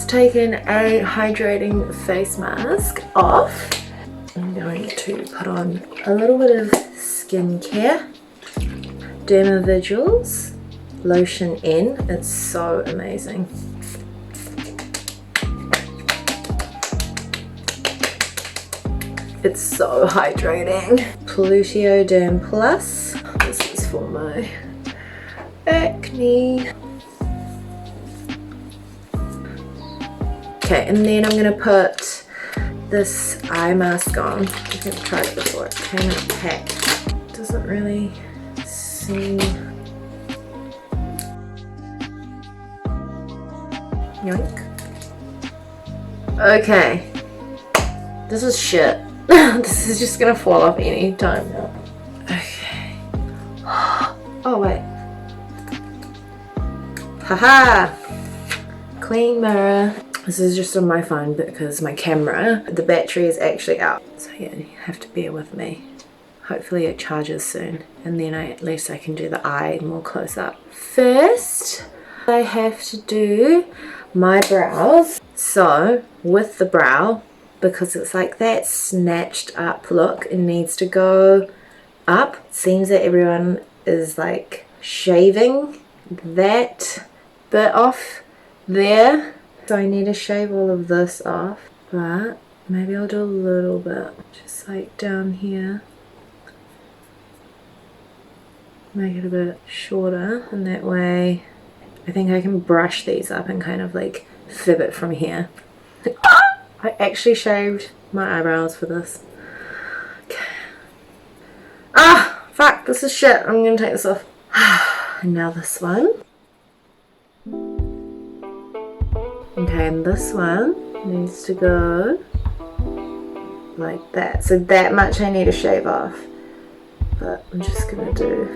just taken a hydrating face mask off. I'm going to put on a little bit of skincare. Dermaviduals lotion in. It's so amazing. It's so hydrating. Plutioderm Plus. This is for my acne. Okay, and then I'm gonna put this eye mask on. I haven't tried it before. It came in a pack. Doesn't really seem. Yoink. Okay. This is shit. This is just gonna fall off any time now. Okay. Oh wait. Haha! Clean mirror. This is just on my phone because my camera, the battery is actually out. So yeah, you have to bear with me. Hopefully it charges soon. And then at least I can do the eye more close up. First, I have to do my brows. So with the brow, because it's like that snatched up look, it needs to go up. It seems that everyone is like shaving that bit off there. So I need to shave all of this off, but maybe I'll do a little bit, just like down here. Make it a bit shorter, and that way I think I can brush these up and kind of like fib it from here. I actually shaved my eyebrows for this. Okay. Ah, fuck, this is shit. I'm gonna take this off. And now this one. Okay, and this one needs to go like that. So that much I need to shave off. But I'm just gonna do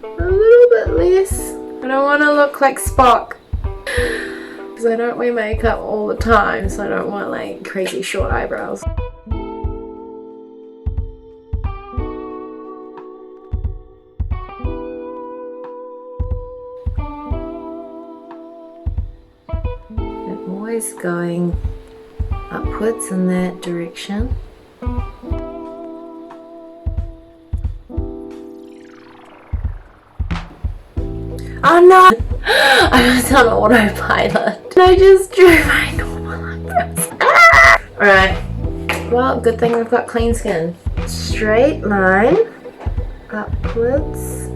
a little bit less. I don't want to look like Spock. Because I don't wear makeup all the time, so I don't want like crazy short eyebrows. I'm always going upwards in that direction. Oh no! I was on autopilot. I just drew my normal eyebrows. Alright. Well, good thing I've got clean skin. Straight line. Upwards.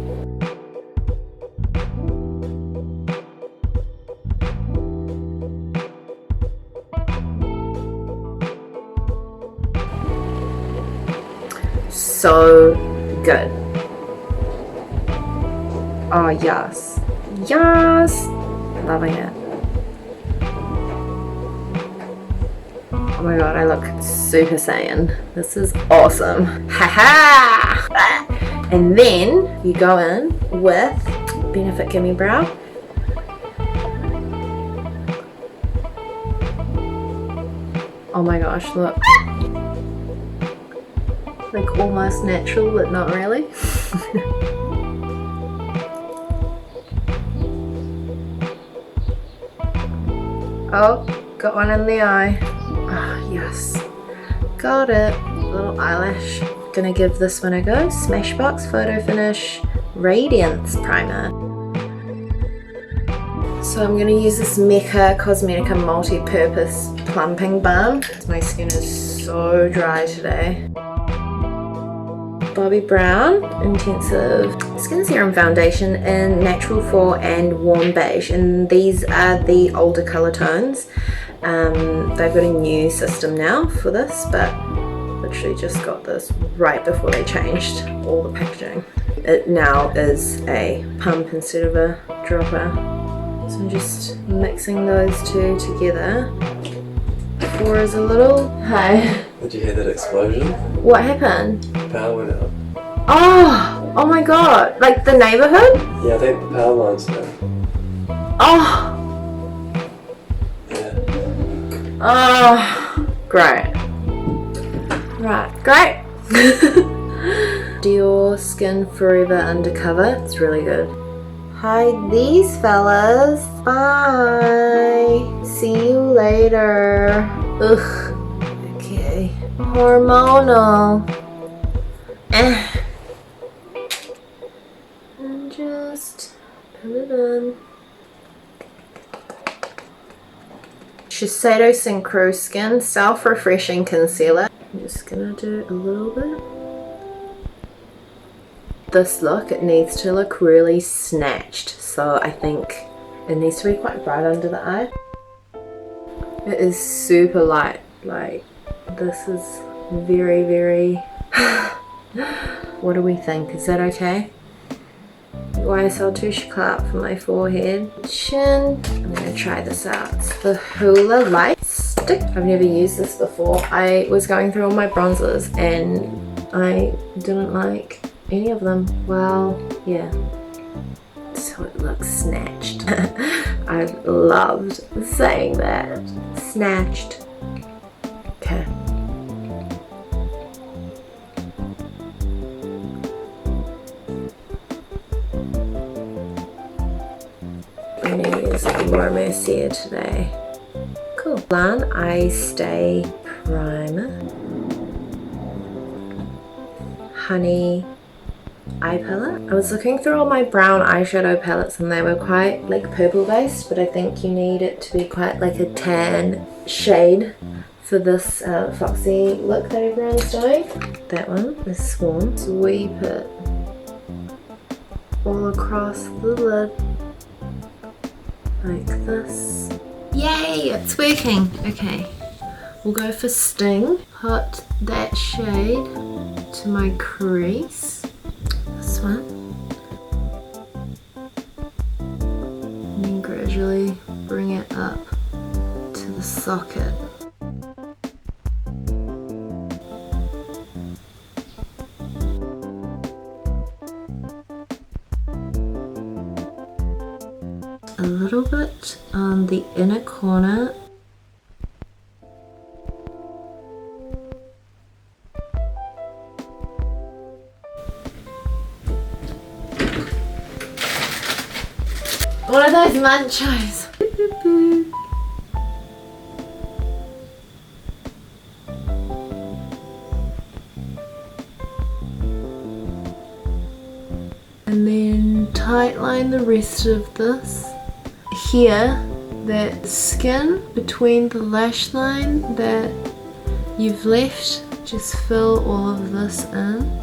So good. Oh yes. Yes! Loving it. Oh my god, I look super Saiyan. This is awesome. Haha! And then you go in with Benefit Gimme Brow. Oh my gosh, look. Like almost natural, but not really. Oh, got one in the eye. Ah, yes. Got it. Little eyelash. Gonna give this one a go. Smashbox Photo Finish Radiance Primer. So I'm gonna use this Mecca Cosmetica multi-purpose plumping balm. My skin is so dry today. Bobbibrown Intensive Skin Serum Foundation in Natural Fall and Warm Beige, and these are the older colour tones. They've got a new system now for this, but literally just got this right before they changed all the packaging. It now is a pump instead of a dropper. So I'm just mixing those two together. 4 is a little high. Did you hear that explosion? What happened? Power went out. Oh my god, like the neighborhood? Yeah, I think the power line's down. Oh, Yeah. oh, great. Right, great. Dior Skin Forever Undercover, it's really good. hide these fellas. Bye. See you later. Ugh. Okay. Hormonal. And just put it in. Shiseido Synchro Skin Self-Refreshing Concealer. I'm just gonna do a little bit. This look, it needs to look really snatched, so I think it needs to be quite bright under the eye. It is super light, like this is very, very... What do we think? Is that okay? YSL touche eclat for my forehead. Chin. I'm gonna try this out. It's the Hoola Light Stick. I've never used this before. I was going through all my bronzers and I didn't like any of them. Well, yeah. So it looks snatched. I loved saying that. Snatched. Okay. I'm going to use Laura Mercier today. Cool. Plan Eye Stay Primer. Honey eye palette. I was looking through all my brown eyeshadow palettes and they were quite like purple based, but I think you need it to be quite like a tan shade for this FOXY look that everyone's doing. That one is Swarm. Sweep it all across the lid like this. Yay, it's working. Okay, we'll go for Sting. Put that shade to my crease. This one. And then gradually bring it up to the socket. A little bit on the inner corner. One of those manchos. And then tight line the rest of this. Here, that skin between the lash line that you've left, just fill all of this in.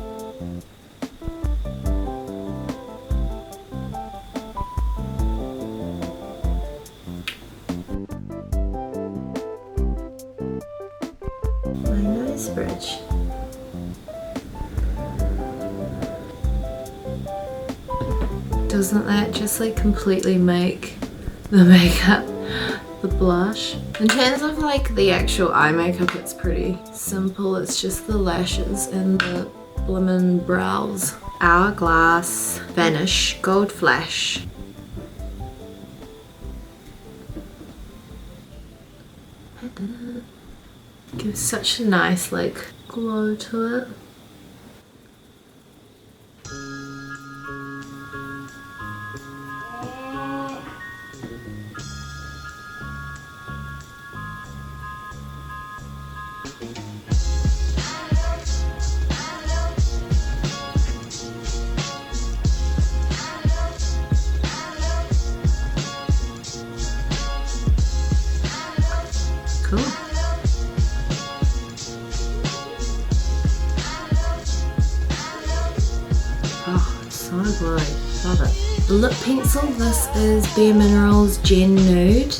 My nose bridge. Doesn't that just like completely make the makeup, the blush? In terms of like the actual eye makeup, it's pretty simple. It's just the lashes and the blimmin' brows. Hourglass Vanish Gold Flash. Gives such a nice like glow to it. Cool. Oh, so glowy. Love it. The lip pencil, this is Bare Minerals Gen Nude.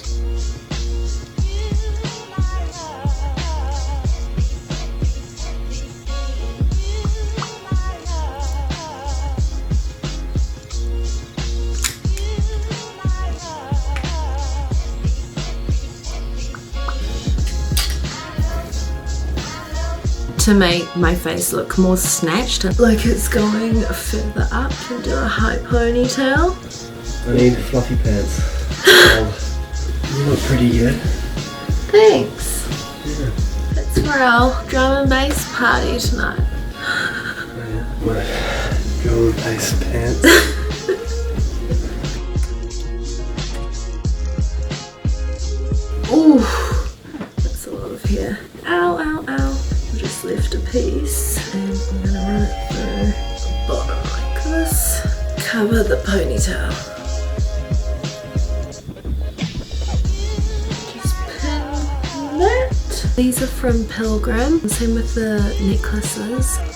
To make my face look more snatched, like it's going further up, and do a high ponytail. I need fluffy pants. You look pretty good. Thanks. Yeah. It's for our drum and bass party tonight. My drum and bass pants. cover the ponytail. Just pin that. These are from Pilgrim, same with the necklaces.